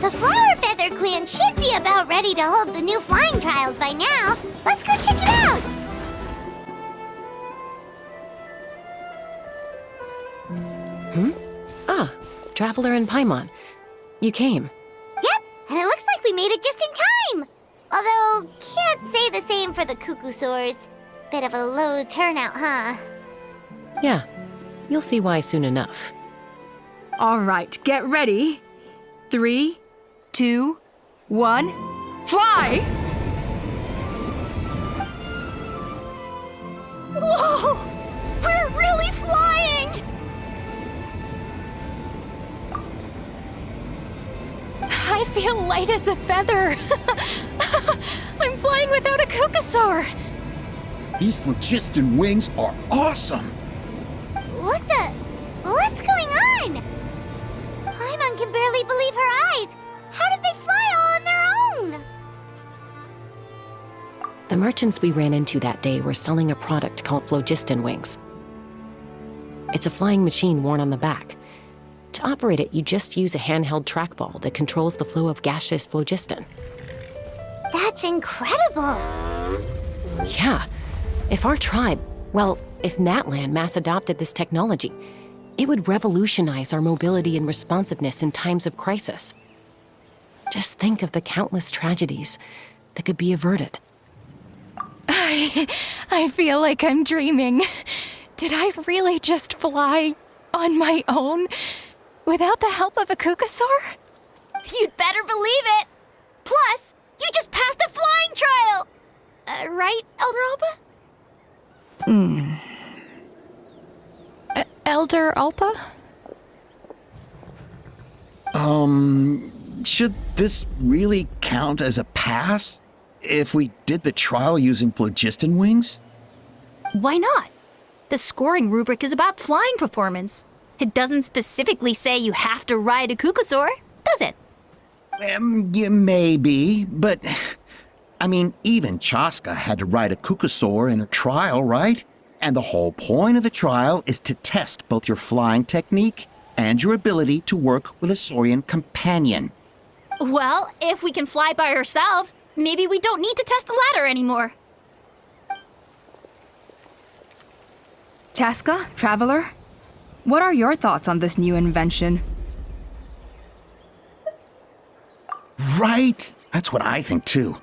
The Flower Feather Clan should be about ready to hold the new flying trials by now. Let's go check it out! Ah, Traveler and Paimon. You came. Yep, and it looks like we made it just in time! Although, can't say the same for the Cuckoosaurs. Bit of a low turnout, huh? Yeah, you'll see why soon enough. All right, get ready. 3, 2, 1, fly! Whoa! We're really flying! I feel light as a feather. I'm flying without a Cuckoosaur. These phlogiston wings are awesome! What's going on? Paimon can barely believe her eyes. How did they fly all on their own? The merchants we ran into that day were selling a product called phlogiston wings. It's a flying machine worn on the back. To operate it, you just use a handheld trackball that controls the flow of gaseous phlogiston. That's incredible. Yeah, if our tribe, well, if Natlan mass adopted this technology, it would revolutionize our mobility and responsiveness in times of crisis. Just think of the countless tragedies that could be averted. I feel like I'm dreaming. Did I really just fly on my own without the help of a Cuckoosaur? You'd better believe it. Plus, you just passed the flying trial. Right, Elder Alba? Elder Alpa? Should this really count as a pass if we did the trial using phlogiston wings? Why not? The scoring rubric is about flying performance. It doesn't specifically say you have to ride a Cuckoosaur, does it? Yeah, maybe, but I mean, even Chaska had to ride a Cuckoosaur in her trial, right? And the whole point of the trial is to test both your flying technique and your ability to work with a Saurian companion. Well, if we can fly by ourselves, maybe we don't need to test the ladder anymore. Chaska, Traveler, what are your thoughts on this new invention? Right? That's what I think too.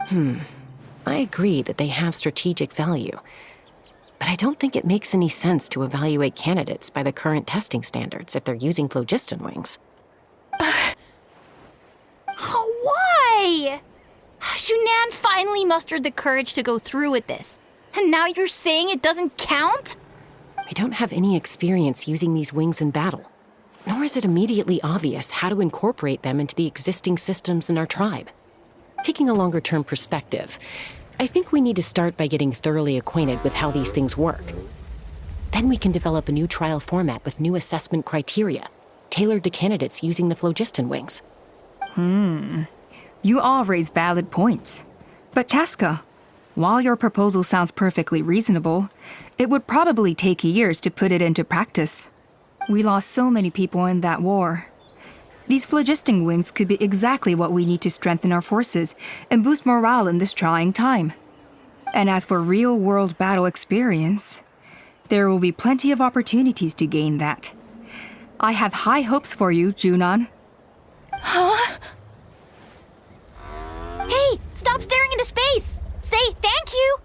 I agree that they have strategic value, but I don't think it makes any sense to evaluate candidates by the current testing standards if they're using phlogiston wings. Why? Shunan finally mustered the courage to go through with this. And now you're saying it doesn't count? I don't have any experience using these wings in battle, nor is it immediately obvious how to incorporate them into the existing systems in our tribe. Taking a longer-term perspective, I think we need to start by getting thoroughly acquainted with how these things work. Then we can develop a new trial format with new assessment criteria, tailored to candidates using the phlogiston wings. You all raise valid points. But Chaska, while your proposal sounds perfectly reasonable, it would probably take years to put it into practice. We lost so many people in that war. These phlogiston wings could be exactly what we need to strengthen our forces and boost morale in this trying time. And as for real-world battle experience, there will be plenty of opportunities to gain that. I have high hopes for you, Junon. Hey, stop staring into space! Say thank you!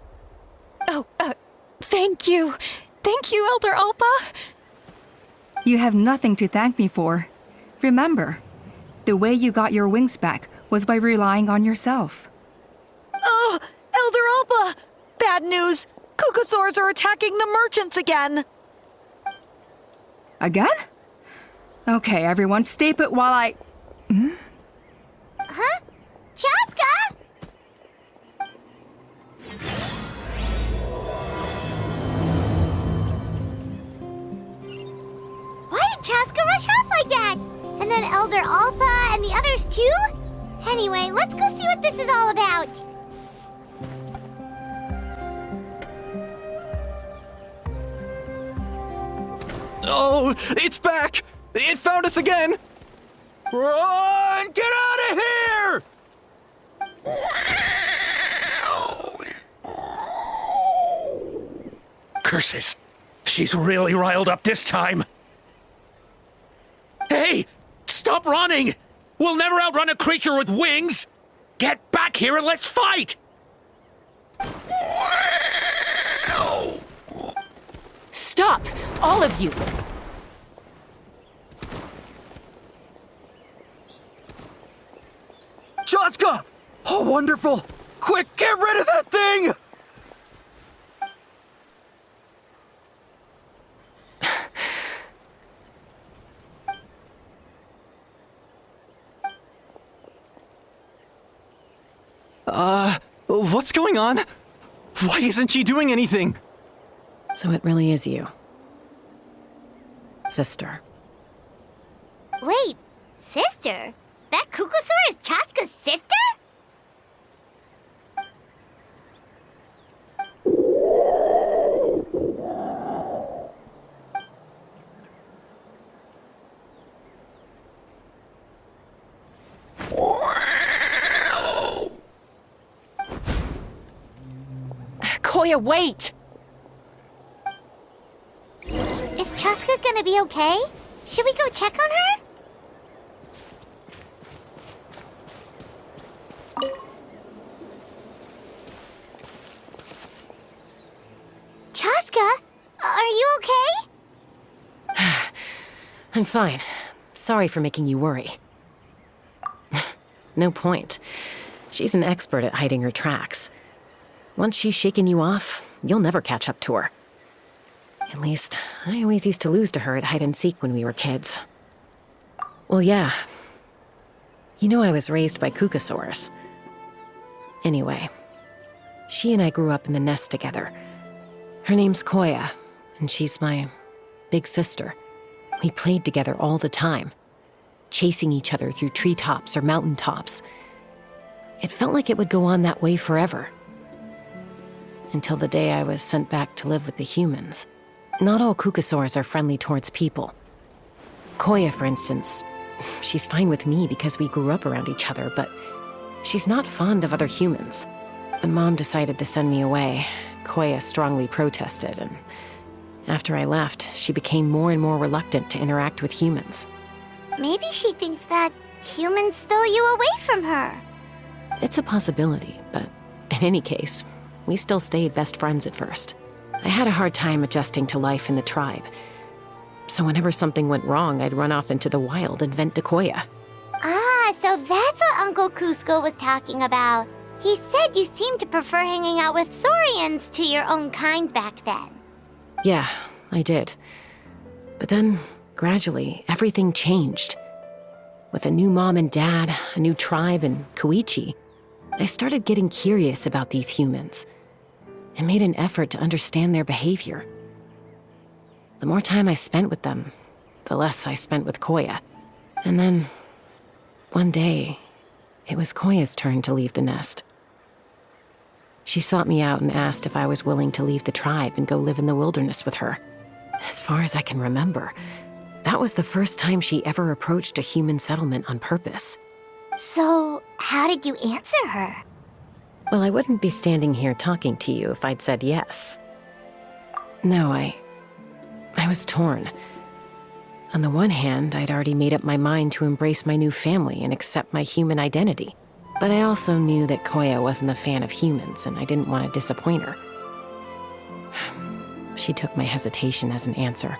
Oh, thank you. Thank you, Elder Alpa. You have nothing to thank me for. Remember, the way you got your wings back was by relying on yourself. Oh, Elder Alba! Bad news! Cuckoosaurs are attacking the merchants again! Again? Okay, everyone, stay put while I... Huh? Chaska? Why did Chaska rush off like that? And then Elder Alpa and the others too? Anyway, let's go see what this is all about. Oh, it's back! It found us again! Run! Get out of here! Curses! She's really riled up this time. Hey! Stop running! We'll never outrun a creature with wings! Get back here and let's fight! Stop! All of you! Chaska! Oh, wonderful! Quick, get rid of that thing! What's going on? Why isn't she doing anything? So it really is you. Sister. Wait, sister? That Kukusaur is Chaska's sister? Koya, wait! Is Chaska gonna be okay? Should we go check on her? Chaska, are you okay? I'm fine. Sorry for making you worry. No point. She's an expert at hiding her tracks. Once she's shaken you off, you'll never catch up to her. At least, I always used to lose to her at hide-and-seek when we were kids. Well, yeah. You know I was raised by Kukusaurs. Anyway, she and I grew up in the nest together. Her name's Koya, and she's my big sister. We played together all the time, chasing each other through treetops or mountaintops. It felt like it would go on that way forever. Until the day I was sent back to live with the humans. Not all Kukusaurs are friendly towards people. Koya, for instance, she's fine with me because we grew up around each other, but she's not fond of other humans. When Mom decided to send me away, Koya strongly protested, and after I left, she became more and more reluctant to interact with humans. Maybe she thinks that humans stole you away from her. It's a possibility, but in any case, we still stayed best friends at first. I had a hard time adjusting to life in the tribe. So whenever something went wrong, I'd run off into the wild and vent to Koya. Ah, so that's what Uncle Cusco was talking about. He said you seemed to prefer hanging out with Saurians to your own kind back then. Yeah, I did. But then, gradually, everything changed. With a new mom and dad, a new tribe, and Koichi, I started getting curious about these humans and made an effort to understand their behavior. The more time I spent with them, the less I spent with Koya. And then, one day, it was Koya's turn to leave the nest. She sought me out and asked if I was willing to leave the tribe and go live in the wilderness with her. As far as I can remember, that was the first time she ever approached a human settlement on purpose. So, how did you answer her? Well, I wouldn't be standing here talking to you if I'd said yes. No, I was torn. On the one hand, I'd already made up my mind to embrace my new family and accept my human identity. But I also knew that Koya wasn't a fan of humans, and I didn't want to disappoint her. She took my hesitation as an answer.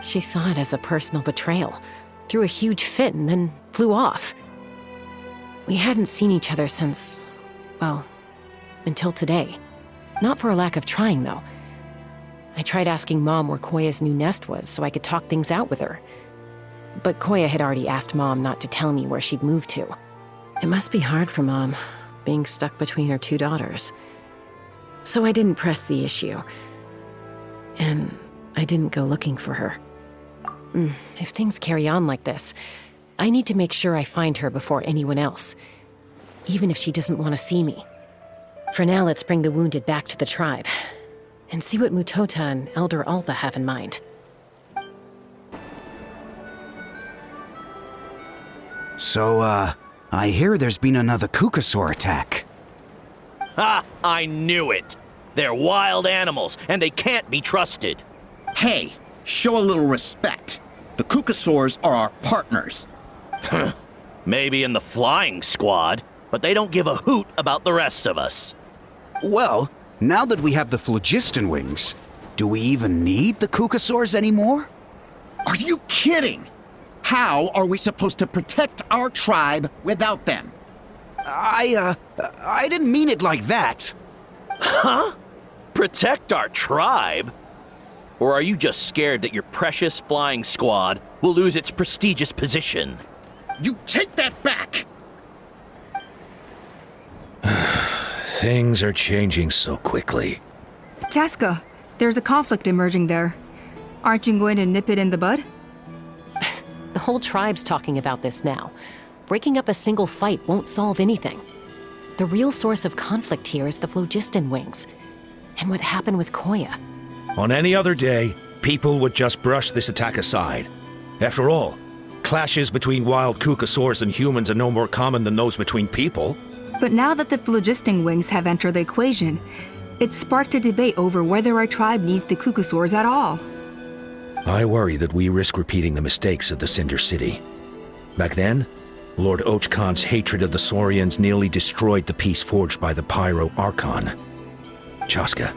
She saw it as a personal betrayal, threw a huge fit, and then flew off. We hadn't seen each other since, well, until today. Not for a lack of trying, though. I tried asking Mom where Koya's new nest was so I could talk things out with her. But Koya had already asked Mom not to tell me where she'd moved to. It must be hard for Mom, being stuck between her two daughters. So I didn't press the issue. And I didn't go looking for her. If things carry on like this, I need to make sure I find her before anyone else, even if she doesn't want to see me. For now, let's bring the wounded back to the tribe and see what Mutota and Elder Alba have in mind. So, I hear there's been another Kukasaur attack. Ha! I knew it! They're wild animals, and they can't be trusted. Hey, show a little respect. The Kukasaurs are our partners. Maybe in the flying squad, but they don't give a hoot about the rest of us. Well, now that we have the phlogiston wings, do we even need the Kukasaurs anymore? Are you kidding? How are we supposed to protect our tribe without them? I didn't mean it like that. Huh? Protect our tribe? Or are you just scared that your precious flying squad will lose its prestigious position? You take that back! Things are changing so quickly. Chaska, there's a conflict emerging there. Aren't you going to nip it in the bud? The whole tribe's talking about this now. Breaking up a single fight won't solve anything. The real source of conflict here is the phlogiston wings. And what happened with Koya. On any other day, people would just brush this attack aside. After all, clashes between wild Kukasaurs and humans are no more common than those between people. But now that the phlogiston wings have entered the equation, it's sparked a debate over whether our tribe needs the Kukasaurs at all. I worry that we risk repeating the mistakes of the Cinder City. Back then, Lord Ochkan's hatred of the Saurians nearly destroyed the peace forged by the Pyro Archon. Chaska,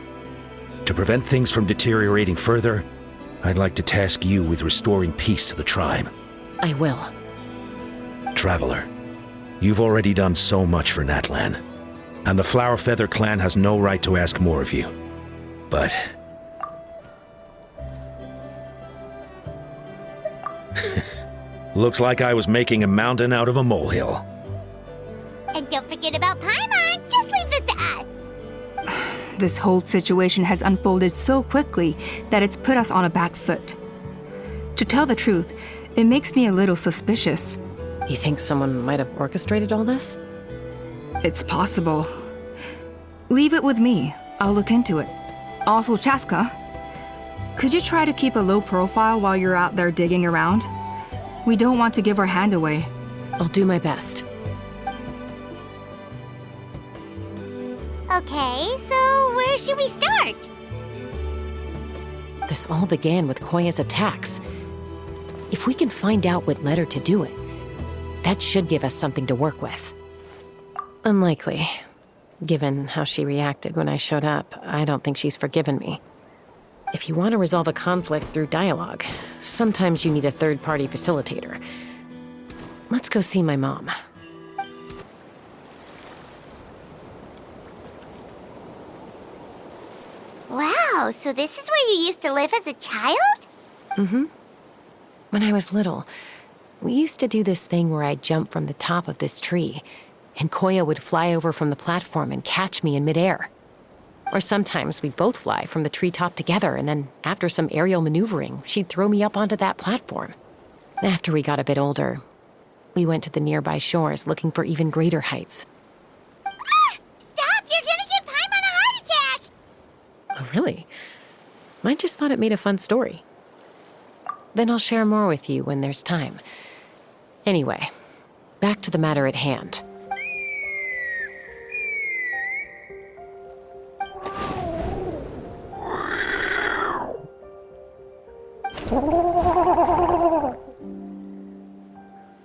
to prevent things from deteriorating further, I'd like to task you with restoring peace to the tribe. I will. Traveler, you've already done so much for Natlan, and the Flower Feather clan has no right to ask more of you. But... looks like I was making a mountain out of a molehill. And don't forget about Paimon. Just leave this to us. This whole situation has unfolded so quickly that it's put us on a back foot. To tell the truth, it makes me a little suspicious. You think someone might have orchestrated all this? It's possible. Leave it with me. I'll look into it. Also, Chaska, could you try to keep a low profile while you're out there digging around? We don't want to give our hand away. I'll do my best. Okay, so where should we start? This all began with Koya's attacks. If we can find out what led her to do it, that should give us something to work with. Unlikely. Given how she reacted when I showed up, I don't think she's forgiven me. If you want to resolve a conflict through dialogue, sometimes you need a third-party facilitator. Let's go see my mom. Wow, so this is where you used to live as a child? Mm-hmm. When I was little, we used to do this thing where I'd jump from the top of this tree, and Koya would fly over from the platform and catch me in midair. Or sometimes we'd both fly from the treetop together, and then after some aerial maneuvering, she'd throw me up onto that platform. After we got a bit older, we went to the nearby shores looking for even greater heights. Stop! You're gonna give Paimon a heart attack! Oh, really? I just thought it made a fun story. Then I'll share more with you when there's time. Anyway, back to the matter at hand.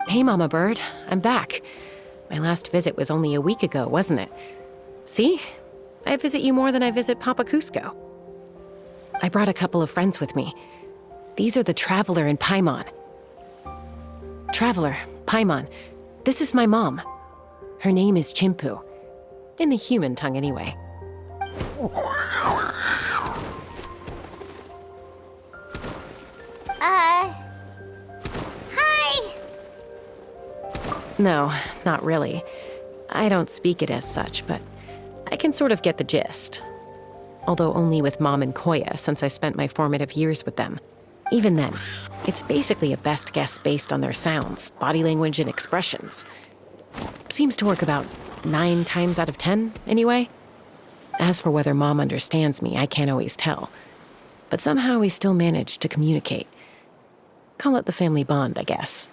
Hey, Mama Bird, I'm back. My last visit was only a week ago, wasn't it? See? I visit you more than I visit Papa Cusco. I brought a couple of friends with me. These are the Traveler and Paimon. Traveler, Paimon, this is my mom. Her name is Chimpu. In the human tongue, anyway. Hi! No, not really. I don't speak it as such, but I can sort of get the gist. Although only with Mom and Koya, since I spent my formative years with them. Even then, it's basically a best guess based on their sounds, body language, and expressions. Seems to work about 9 times out of 10, anyway. As for whether Mom understands me, I can't always tell. But somehow we still manage to communicate. Call it the family bond, I guess.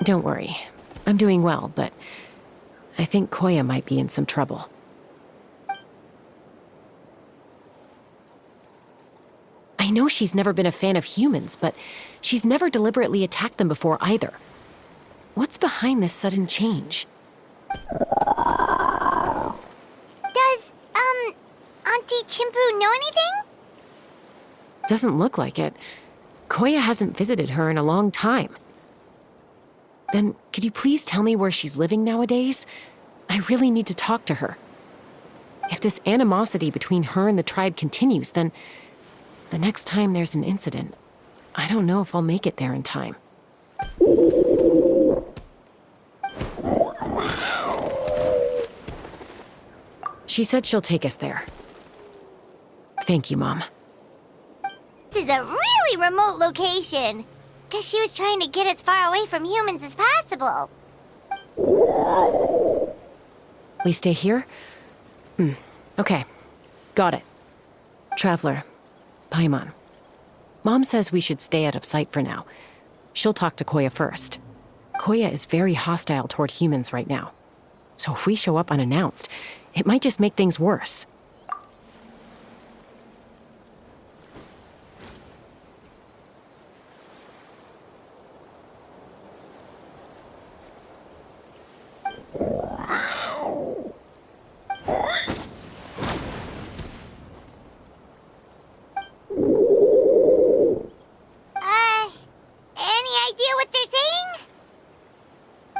Don't worry. I'm doing well, but I think Koya might be in some trouble. I know she's never been a fan of humans, but she's never deliberately attacked them before either. What's behind this sudden change? Does, Auntie Chimpu know anything? Doesn't look like it. Koya hasn't visited her in a long time. Then, could you please tell me where she's living nowadays? I really need to talk to her. If this animosity between her and the tribe continues, then the next time there's an incident, I don't know if I'll make it there in time. She said she'll take us there. Thank you, Mom. This is a really remote location. Guess she was trying to get as far away from humans as possible. We stay here? Okay. Got it. Traveler, Paimon. Mom says we should stay out of sight for now. She'll talk to Koya first. Koya is very hostile toward humans right now. So if we show up unannounced, it might just make things worse. Any idea what they're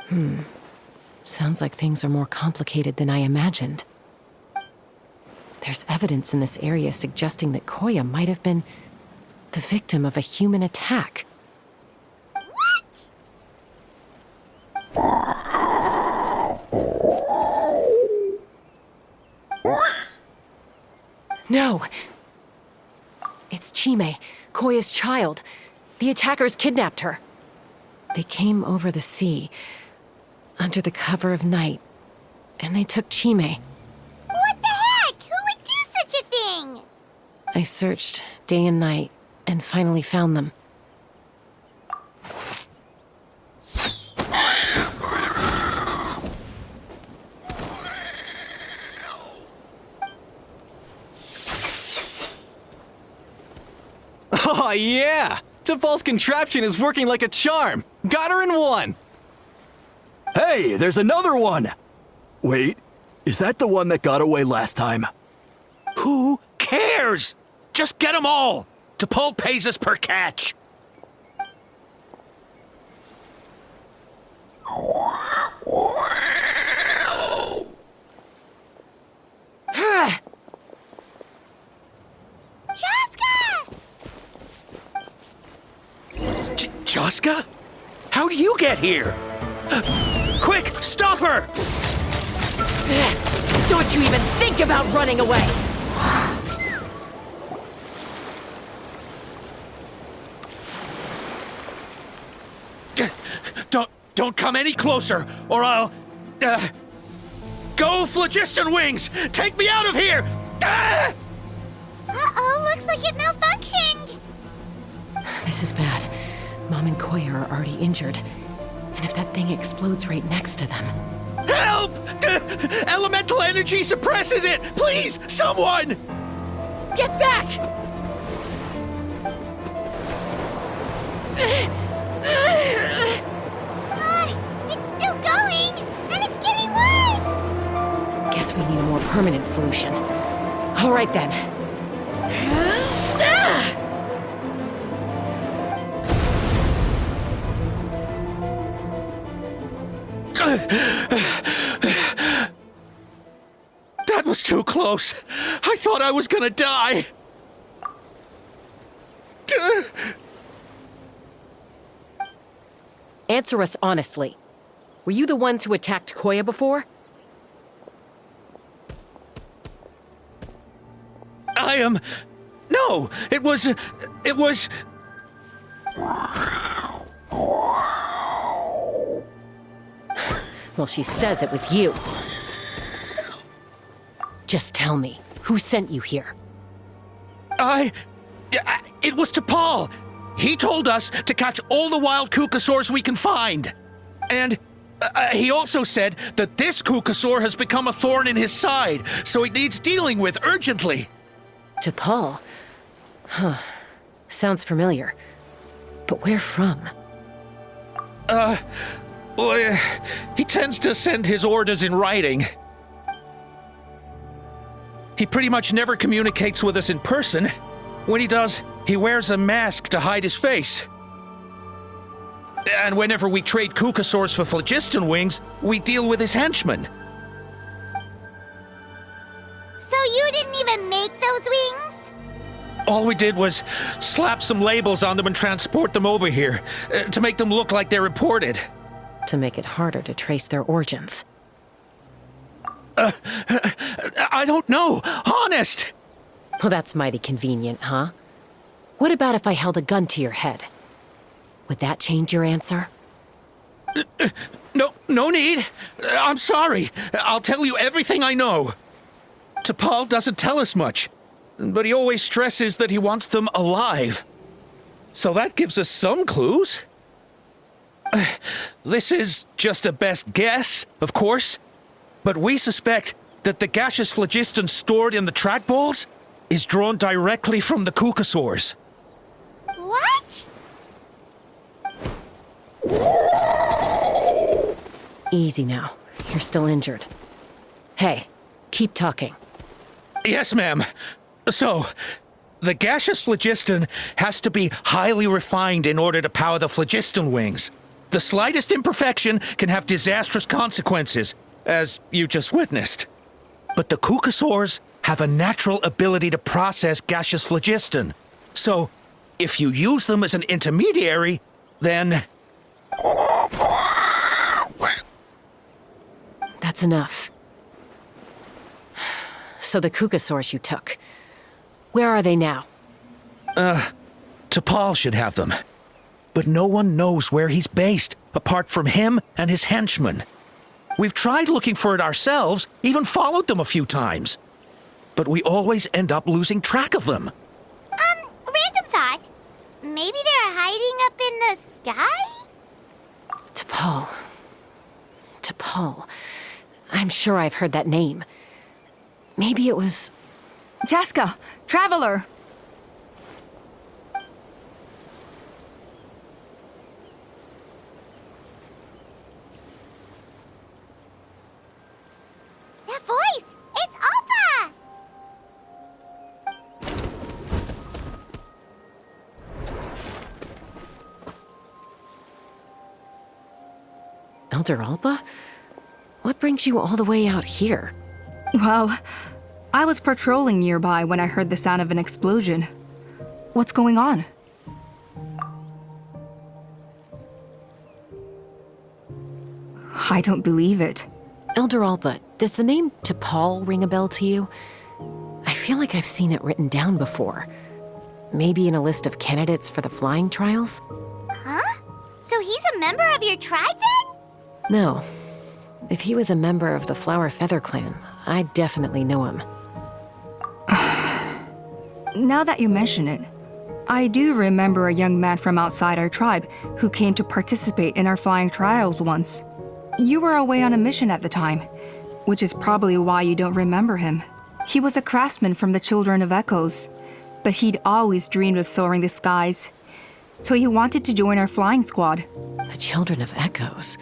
saying? Sounds like things are more complicated than I imagined. There's evidence in this area suggesting that Koya might have been the victim of a human attack. No! It's Chime, Koya's child. The attackers kidnapped her. They came over the sea, under the cover of night, and they took Chime. What the heck? Who would do such a thing? I searched day and night, and finally found them. Oh, yeah! Tafal's contraption is working like a charm! Got her in one! Hey, there's another one! Wait, is that the one that got away last time? Who cares? Just get them all! T'Pol pays us per catch! Chaska? How do you get here? Quick, stop her! Don't you even think about running away! Don't come any closer, or I'll... Go, Phlogiston Wings! Take me out of here! Uh-oh, looks like it malfunctioned. This is bad. Mom and Koya are already injured. And if that thing explodes right next to them... Help! Elemental energy suppresses it! Please, someone! Get back! It's still going, and it's getting worse. Guess we need a more permanent solution. All right then. That was too close. I thought I was gonna die. Answer us honestly. Were you the ones who attacked Koya before? I am... No, it was... Well, she says it was you. Just tell me, who sent you here? It was T'Pol. He told us to catch all the wild Kukasaurs we can find. And he also said that this Kukasaur has become a thorn in his side, so it needs dealing with urgently. T'Pol? Huh. Sounds familiar. But where from? Well, he tends to send his orders in writing. He pretty much never communicates with us in person. When he does, he wears a mask to hide his face. And whenever we trade Kukasaurs for phlogiston wings, we deal with his henchmen. So you didn't even make those wings? All we did was slap some labels on them and transport them over here, to make them look like they're imported. To make it harder to trace their origins. I don't know, honest! Well, that's mighty convenient, huh? What about if I held a gun to your head? Would that change your answer? No need. I'm sorry. I'll tell you everything I know. T'Pol doesn't tell us much, but he always stresses that he wants them alive. So that gives us some clues. This is just a best guess, of course, but we suspect that the gaseous phlogiston stored in the trackballs is drawn directly from the Kukasaurs. What? Easy now. You're still injured. Hey, keep talking. Yes, ma'am. So, the gaseous phlogiston has to be highly refined in order to power the phlogiston wings. The slightest imperfection can have disastrous consequences, as you just witnessed. But the Kukasaurs have a natural ability to process gaseous phlogiston. So, if you use them as an intermediary, then... That's enough. So the Kukasaurs you took. Where are they now? T'Pol should have them. But no one knows where he's based, apart from him and his henchmen. We've tried looking for it ourselves, even followed them a few times. But we always end up losing track of them. Random thought. Maybe they're hiding up in the sky? T'Pol. T'Pol. I'm sure I've heard that name. Maybe it was... Chaska, Traveler! That voice! It's Oppa! Elder Alba? What brings you all the way out here? Well, I was patrolling nearby when I heard the sound of an explosion. What's going on? I don't believe it. Elder Alba, does the name T'Pol ring a bell to you? I feel like I've seen it written down before. Maybe in a list of candidates for the flying trials? Huh? So he's a member of your tribe then? No. If he was a member of the Flower Feather Clan, I definitely know him. Now that you mention it, I do remember a young man from outside our tribe who came to participate in our flying trials once. You were away on a mission at the time, which is probably why you don't remember him. He was a craftsman from the Children of Echoes, but he'd always dreamed of soaring the skies, so he wanted to join our flying squad. The Children of Echoes?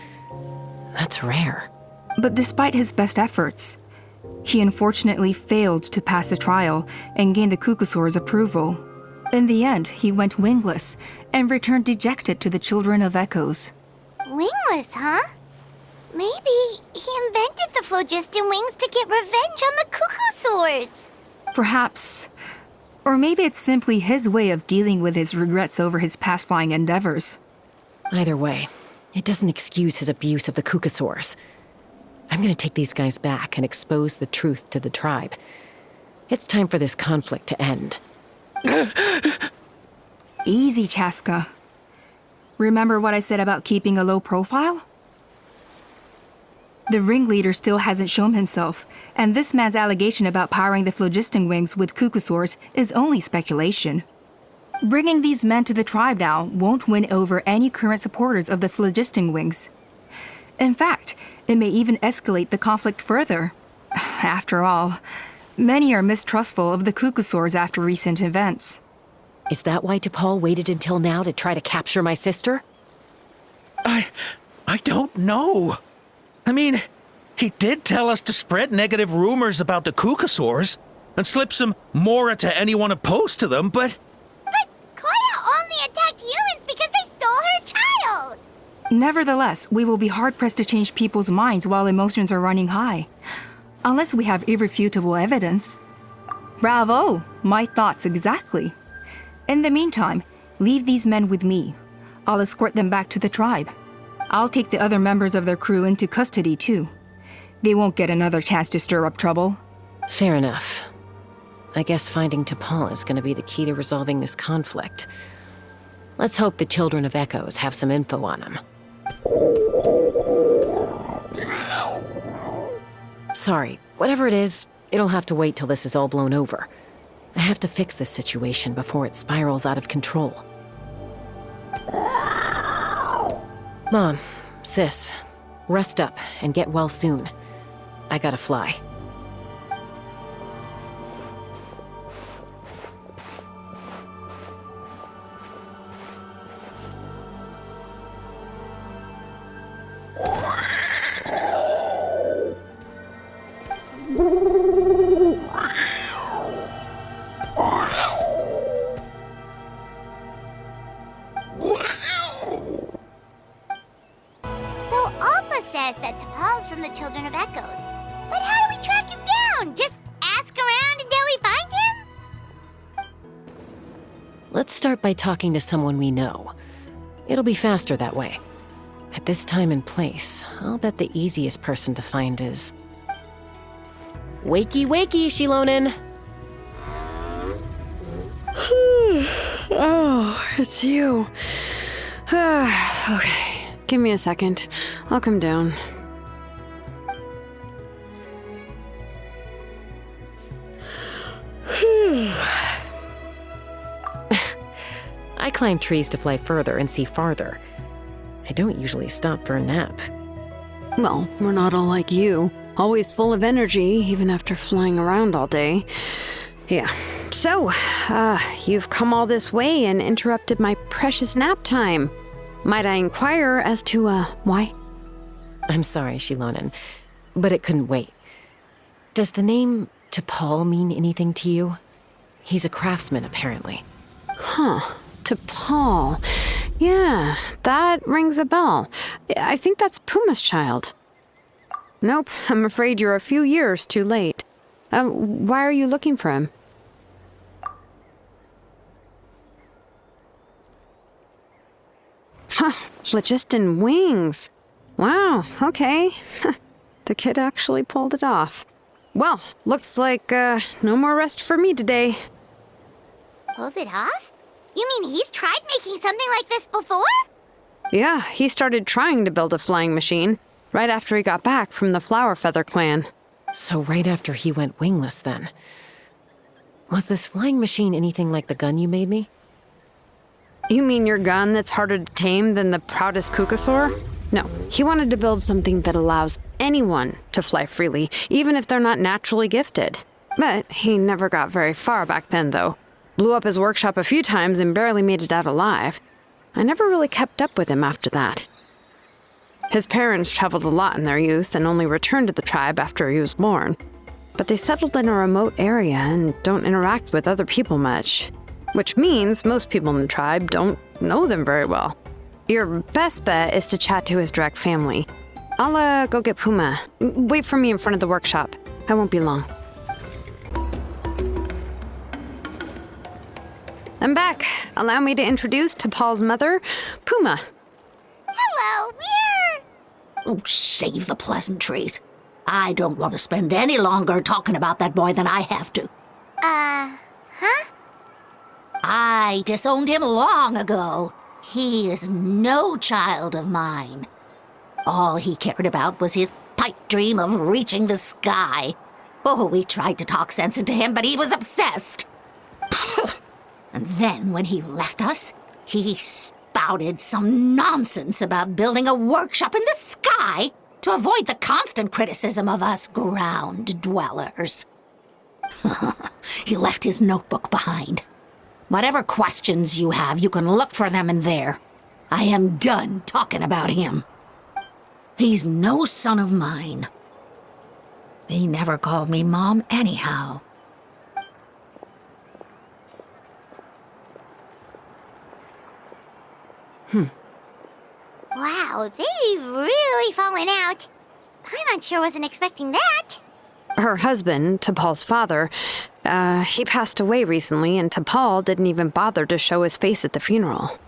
That's rare. But despite his best efforts, he unfortunately failed to pass the trial and gain the Kukasaur's approval. In the end, he went wingless and returned dejected to the Children of Echoes. Wingless, huh? Maybe he invented the phlogiston wings to get revenge on the Kukasaurs. Perhaps. Or maybe it's simply his way of dealing with his regrets over his past flying endeavors. Either way, it doesn't excuse his abuse of the Kukasaurs. I'm gonna take these guys back and expose the truth to the tribe. It's time for this conflict to end. Easy, Chaska. Remember what I said about keeping a low profile? The ringleader still hasn't shown himself, and this man's allegation about powering the phlogiston wings with Kukasaurs is only speculation. Bringing these men to the tribe now won't win over any current supporters of the phlogiston wings. In fact, it may even escalate the conflict further. After all, many are mistrustful of the Cuckoosaurs after recent events. Is that why T'Pol waited until now to try to capture my sister? I don't know. I mean, he did tell us to spread negative rumors about the Cuckoosaurs and slip some Mora to anyone opposed to them, but... But Koya only attacked humans because they stole her child! Nevertheless, we will be hard-pressed to change people's minds while emotions are running high. Unless we have irrefutable evidence. Bravo! My thoughts exactly. In the meantime, leave these men with me. I'll escort them back to the tribe. I'll take the other members of their crew into custody, too. They won't get another chance to stir up trouble. Fair enough. I guess finding T'Pol is going to be the key to resolving this conflict. Let's hope the Children of Echoes have some info on him. Sorry, whatever it is, it'll have to wait till this is all blown over. I have to fix this situation before it spirals out of control. Mom, sis, rest up and get well soon. I gotta fly. That T'Pol's from the Children of Echoes. But how do we track him down? Just ask around until we find him? Let's start by talking to someone we know. It'll be faster that way. At this time and place, I'll bet the easiest person to find is... Wakey, wakey, Shilonen! Oh, it's you. Okay. Give me a second. I'll come down. I climb trees to fly further and see farther. I don't usually stop for a nap. Well, we're not all like you. Always full of energy, even after flying around all day. Yeah. So, you've come all this way and interrupted my precious nap time. Might I inquire as to, why? I'm sorry, Shilonen, but it couldn't wait. Does the name T'Pol mean anything to you? He's a craftsman, apparently. Huh. T'Pol. Yeah, that rings a bell. I think that's Puma's child. Nope, I'm afraid you're a few years too late. Why are you looking for him? Huh, phlogiston wings. Wow, okay. The kid actually pulled it off. Well, looks like, no more rest for me today. Pulled it off? You mean he's tried making something like this before? Yeah, he started trying to build a flying machine right after he got back from the Flower Feather clan. So right after he went wingless, then. Was this flying machine anything like the gun you made me? You mean your gun that's harder to tame than the proudest Cuckoosaur? No, he wanted to build something that allows anyone to fly freely, even if they're not naturally gifted. But he never got very far back then, though. Blew up his workshop a few times and barely made it out alive. I never really kept up with him after that. His parents traveled a lot in their youth and only returned to the tribe after he was born. But they settled in a remote area and don't interact with other people much. Which means most people in the tribe don't know them very well. Your best bet is to chat to his direct family. I'll, go get Puma. Wait for me in front of the workshop. I won't be long. I'm back. Allow me to introduce T'Pol's mother, Puma. Hello, we're... Oh, save the pleasantries. I don't want to spend any longer talking about that boy than I have to. Huh? I disowned him long ago. He is no child of mine. All he cared about was his pipe dream of reaching the sky. Oh, we tried to talk sense into him, but he was obsessed. And then when he left us, he spat spouted some nonsense about building a workshop in the sky to avoid the constant criticism of us ground dwellers. He left his notebook behind. Whatever questions you have, you can look for them in there. I am done talking about him. He's no son of mine. He never called me Mom anyhow. Wow, they've really fallen out. Paimon sure wasn't expecting that. Her husband, T'Pol's father, he passed away recently, and T'Pol didn't even bother to show his face at the funeral.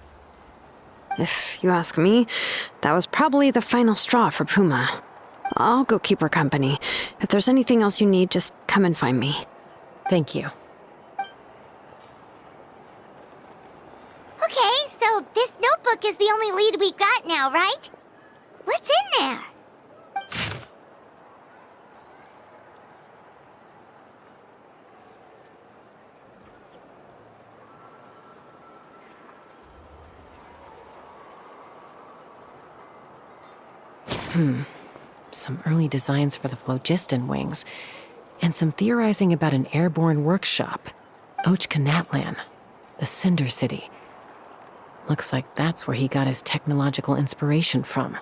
If you ask me, that was probably the final straw for Puma. I'll go keep her company. If there's anything else you need, just come and find me. Thank you. Okay, so this notebook is the only lead we've got now, right? What's in there? Some early designs for the phlogiston wings, and some theorizing about an airborne workshop. Ochkanatlan, the Cinder City. Looks like that's where he got his technological inspiration from.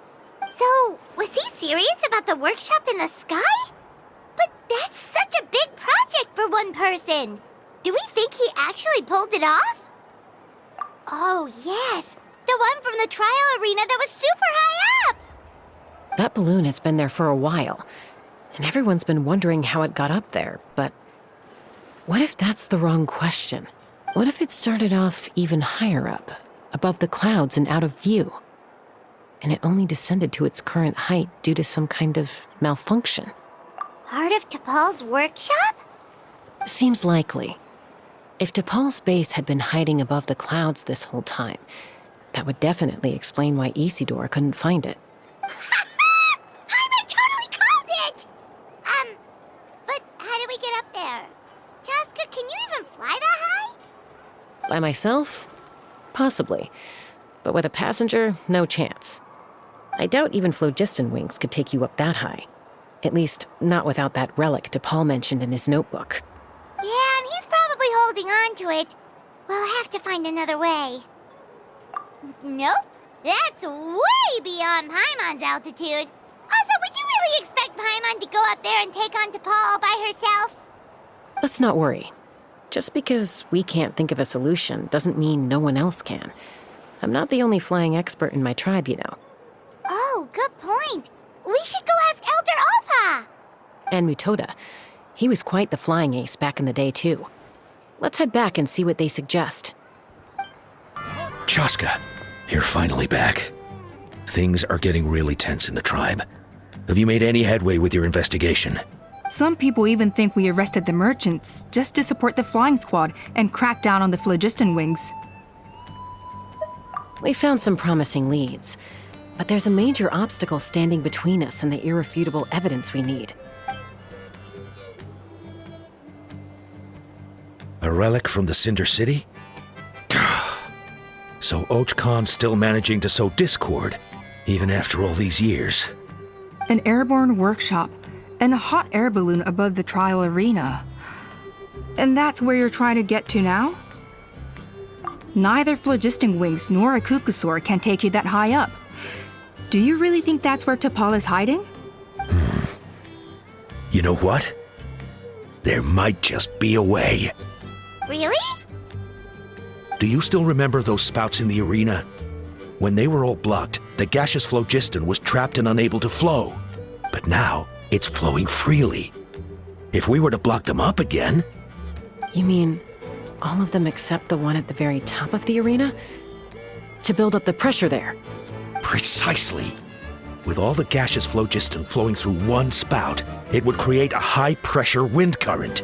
So, was he serious about the workshop in the sky? But that's such a big project for one person. Do we think he actually pulled it off? Oh, yes. The one from the trial arena that was super high up. That balloon has been there for a while, and everyone's been wondering how it got up there, but what if that's the wrong question? What if it started off even higher up, above the clouds and out of view, and it only descended to its current height due to some kind of malfunction? Part of T'Pol's workshop? Seems likely. If T'Pol's base had been hiding above the clouds this whole time, that would definitely explain why Isidore couldn't find it. I totally called it! But how do we get up there? Chaska, can you even fly that high? By myself? Possibly. But with a passenger, no chance. I doubt even phlogiston wings could take you up that high. At least, not without that relic T'Pol mentioned in his notebook. Yeah, and he's probably holding on to it. We'll have to find another way. Nope. That's way beyond Paimon's altitude. Also, would you really expect Paimon to go up there and take on T'Pol all by herself? Let's not worry. Just because we can't think of a solution doesn't mean no one else can. I'm not the only flying expert in my tribe, you know. Oh, good point. We should go ask Elder Alpa. And Mutoda. He was quite the flying ace back in the day, too. Let's head back and see what they suggest. Chaska, you're finally back. Things are getting really tense in the tribe. Have you made any headway with your investigation? Some people even think we arrested the merchants just to support the flying squad and crack down on the phlogiston wings. We found some promising leads, but there's a major obstacle standing between us and the irrefutable evidence we need. A relic from the Cinder City? So Ochkan's still managing to sow discord, even after all these years. An airborne workshop and a hot air balloon above the trial arena. And that's where you're trying to get to now? Neither phlogiston wings nor a Kukusaur can take you that high up. Do you really think that's where T'Pol is hiding? You know what? There might just be a way. Really? Do you still remember those spouts in the arena? When they were all blocked, the gaseous phlogiston was trapped and unable to flow. But now, it's flowing freely. If we were to block them up again... You mean all of them except the one at the very top of the arena? To build up the pressure there? Precisely. With all the gaseous phlogiston flowing through one spout, it would create a high-pressure wind current.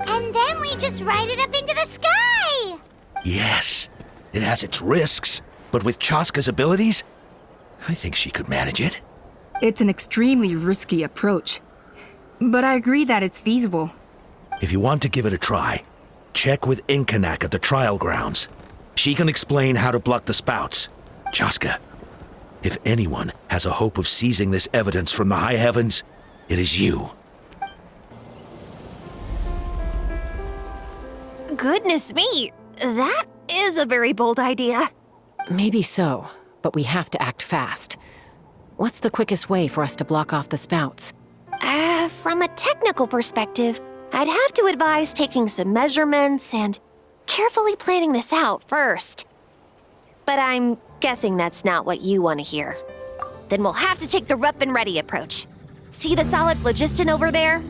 And then we just ride it up into the sky! Yes, it has its risks, but with Chaska's abilities, I think she could manage it. It's an extremely risky approach, but I agree that it's feasible. If you want to give it a try, check with Inkanak at the trial grounds. She can explain how to block the spouts. Chaska, if anyone has a hope of seizing this evidence from the high heavens, it is you. Goodness me, that is a very bold idea. Maybe so, but we have to act fast. What's the quickest way for us to block off the spouts? From a technical perspective, I'd have to advise taking some measurements and carefully planning this out first. But I'm guessing that's not what you want to hear. Then we'll have to take the rough and ready approach. See the solid phlogiston over there?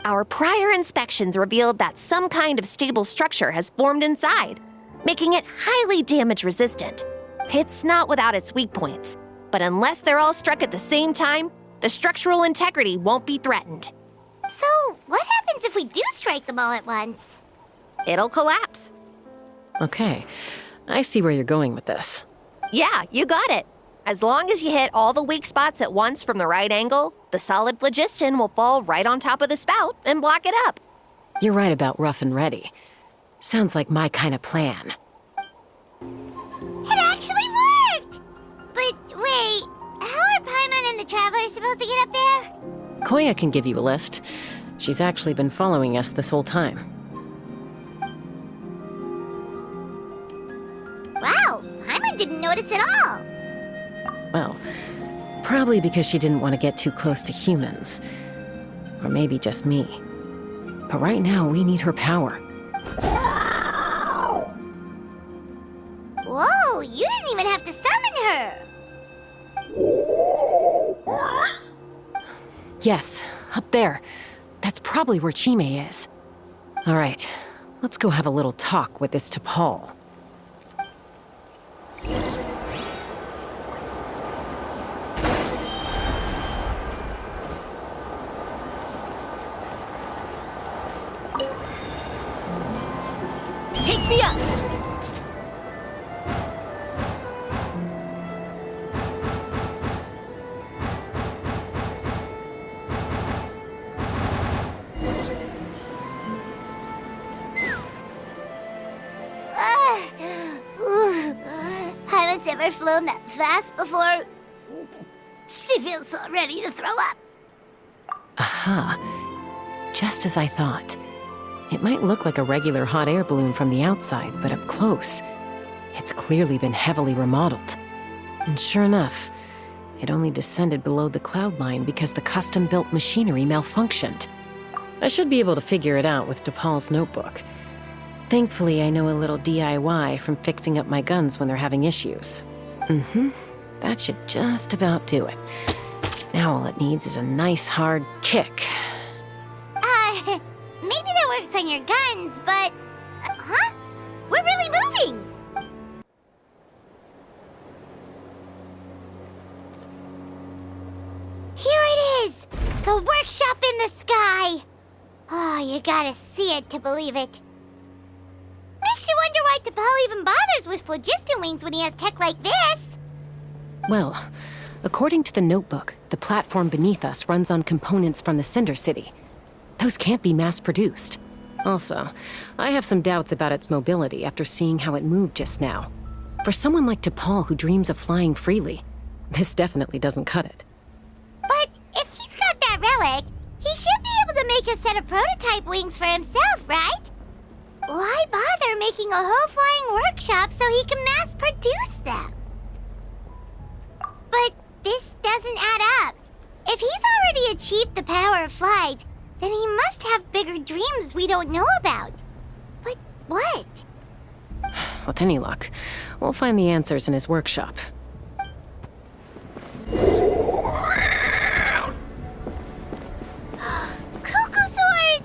Our prior inspections revealed that some kind of stable structure has formed inside, making it highly damage resistant. It's not without its weak points, but unless they're all struck at the same time, the structural integrity won't be threatened. So, what happens if we do strike them all at once? It'll collapse. Okay, I see where you're going with this. Yeah, you got it. As long as you hit all the weak spots at once from the right angle, the solid phlogiston will fall right on top of the spout and block it up. You're right about rough and ready. Sounds like my kind of plan. It actually worked! But wait, how are Paimon and the Travelers supposed to get up there? Koya can give you a lift. She's actually been following us this whole time. Wow, Paimon didn't notice at all. Well, probably because she didn't want to get too close to humans. Or maybe just me. But right now, we need her power. Whoa, you didn't even have to summon her! Yes, up there. That's probably where Chime is. All right, let's go have a little talk with this T'Pol. Take me up! Haven't ever flown that fast before. She feels so ready to throw up. Aha. Just as I thought. It might look like a regular hot air balloon from the outside, but up close, it's clearly been heavily remodeled. And sure enough, it only descended below the cloud line because the custom-built machinery malfunctioned. I should be able to figure it out with T'Pol's notebook. Thankfully, I know a little DIY from fixing up my guns when they're having issues. That should just about do it. Now all it needs is a nice hard kick. Maybe that works on your guns, but... huh? We're really moving! Here it is! The workshop in the sky! Oh, you gotta see it to believe it. Makes you wonder why T'Pol even bothers with phlogiston wings when he has tech like this. Well, according to the notebook, the platform beneath us runs on components from the Cinder City. Those can't be mass-produced. Also, I have some doubts about its mobility after seeing how it moved just now. For someone like T'Pol who dreams of flying freely, this definitely doesn't cut it. But if he's got that relic, he should be able to make a set of prototype wings for himself, right? Why bother making a whole flying workshop so he can mass-produce them? But this doesn't add up. If he's already achieved the power of flight, then he must have bigger dreams we don't know about. But what? With any luck, we'll find the answers in his workshop. Cuckoosaurs!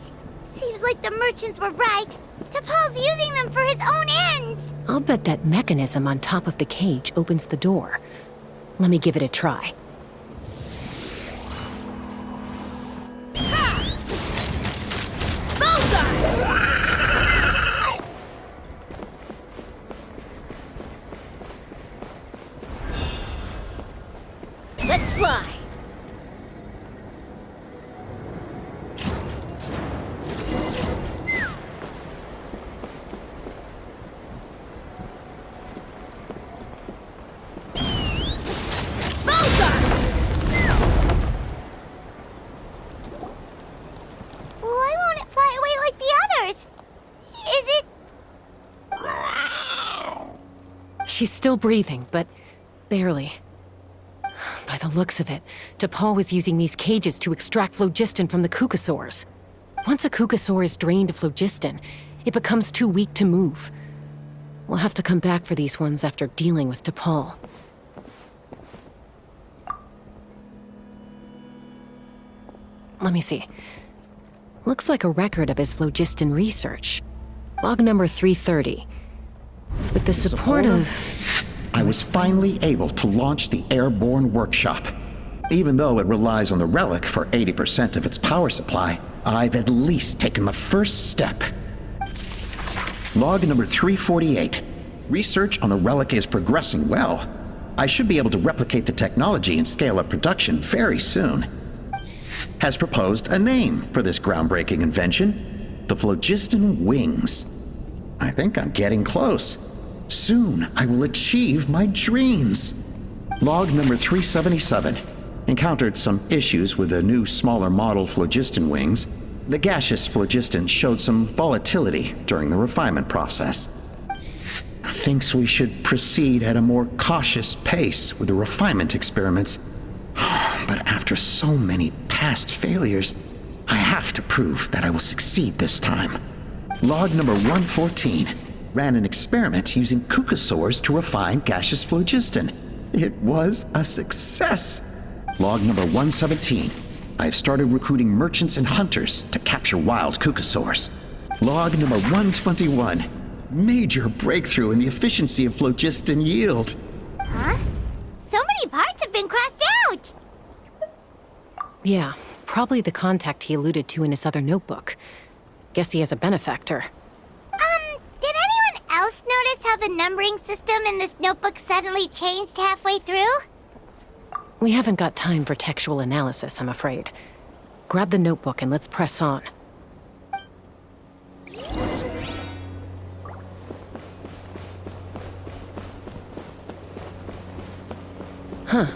Seems like the merchants were right. T'Pol's using them for his own ends. I'll bet that mechanism on top of the cage opens the door. Let me give it a try. Let's fly! She's still breathing, but barely. By the looks of it, DePaul was using these cages to extract phlogiston from the Kukasaurs. Once a Kukasaur is drained of phlogiston, it becomes too weak to move. We'll have to come back for these ones after dealing with DePaul. Let me see. Looks like a record of his phlogiston research. Log number 330. With the support of... I was finally able to launch the airborne workshop. Even though it relies on the relic for 80% of its power supply, I've at least taken the first step. Log number 348. Research on the relic is progressing well. I should be able to replicate the technology and scale up production very soon. Has proposed a name for this groundbreaking invention: the phlogiston wings. I think I'm getting close. Soon I will achieve my dreams. Log number 377. Encountered some issues with the new smaller model phlogiston wings. The gaseous phlogiston showed some volatility during the refinement process. Thinks we should proceed at a more cautious pace with the refinement experiments. But after so many past failures, I have to prove that I will succeed this time. Log number 114. Ran an experiment using Kukasaurs to refine gaseous phlogiston. It was a success. Log number 117. I have started recruiting merchants and hunters to capture wild Kukasaurs. Log number 121. Major breakthrough in the efficiency of phlogiston yield. Huh? So many parts have been crossed out! Yeah, probably the contact he alluded to in his other notebook. Guess he has a benefactor. Did anyone else notice how the numbering system in this notebook suddenly changed halfway through? We haven't got time for textual analysis, I'm afraid. Grab the notebook and let's press on. Huh.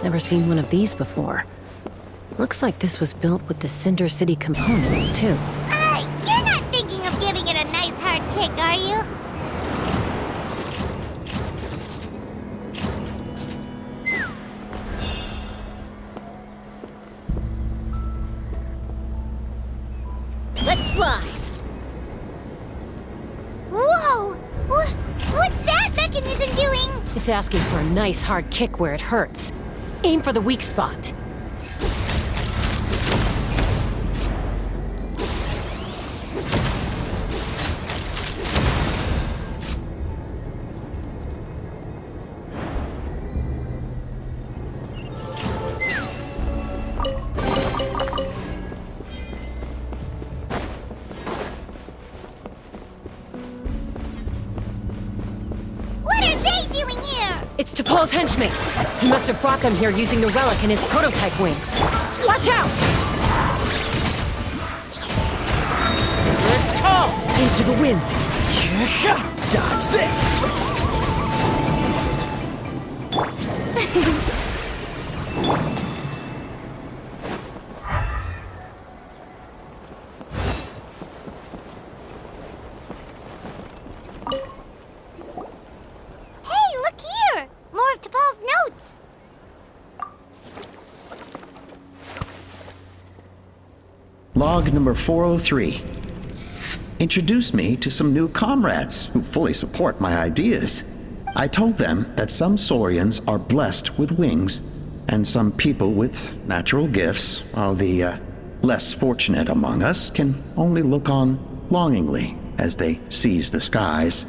Never seen one of these before. Looks like this was built with the Cinder City components, too. You're not thinking of giving it a nice hard kick, are you? Let's fly! Whoa! What's that mechanism doing? It's asking for a nice hard kick where it hurts. Aim for the weak spot. It's DePaul's henchmen. He must have brought them here using the relic in his prototype wings. Watch out! Let's go! Into the wind. Dodge this! Log number 403. Introduced me to some new comrades who fully support my ideas. I told them that some Saurians are blessed with wings, and some people with natural gifts, while the less fortunate among us can only look on longingly as they seize the skies.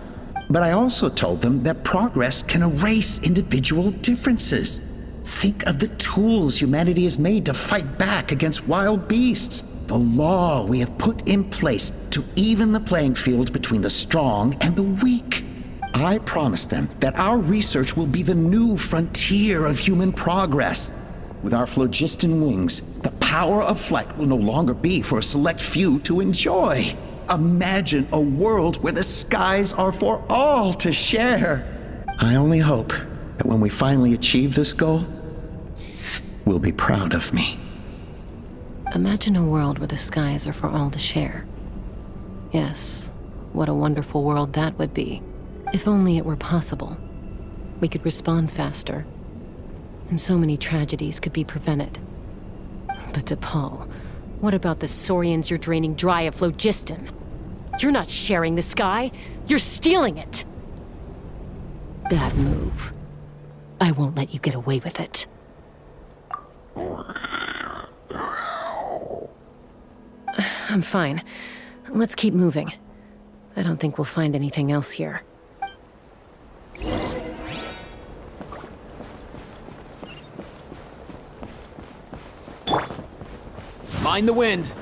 But I also told them that progress can erase individual differences. Think of the tools humanity has made to fight back against wild beasts. The law we have put in place to even the playing field between the strong and the weak. I promised them that our research will be the new frontier of human progress. With our phlogiston wings, the power of flight will no longer be for a select few to enjoy. Imagine a world where the skies are for all to share. I only hope that when we finally achieve this goal, we'll be proud of me. Imagine a world where the skies are for all to share. Yes, what a wonderful world that would be. If only it were possible. we could respond faster. And so many tragedies could be prevented. But DePaul, what about the Saurians you're draining dry of phlogiston? You're not sharing the sky, you're stealing it! Bad move. I won't let you get away with it. I'm fine. Let's keep moving. I don't think we'll find anything else here. Mind the wind.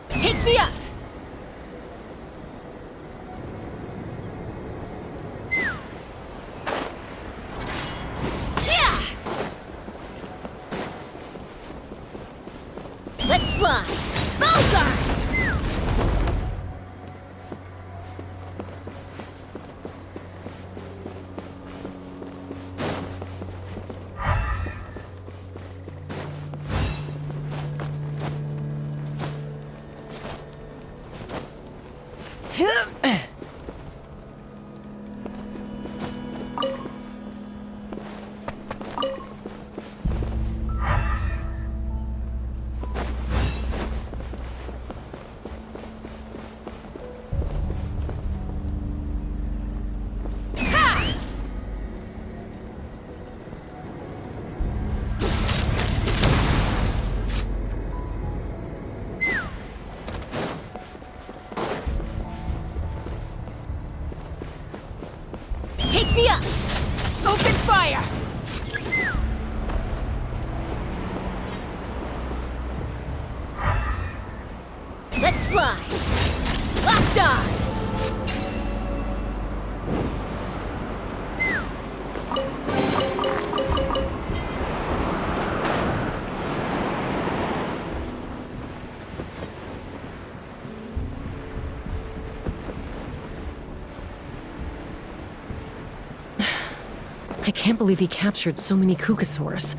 Take me up! Yeah! Let's fly! Bowser! Take me up! Open fire! Let's fly! Locked on! I can't believe he captured so many Kukasaurs.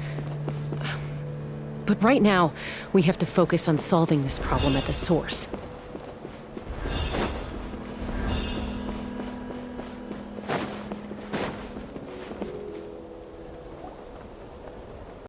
But right now, we have to focus on solving this problem at the source.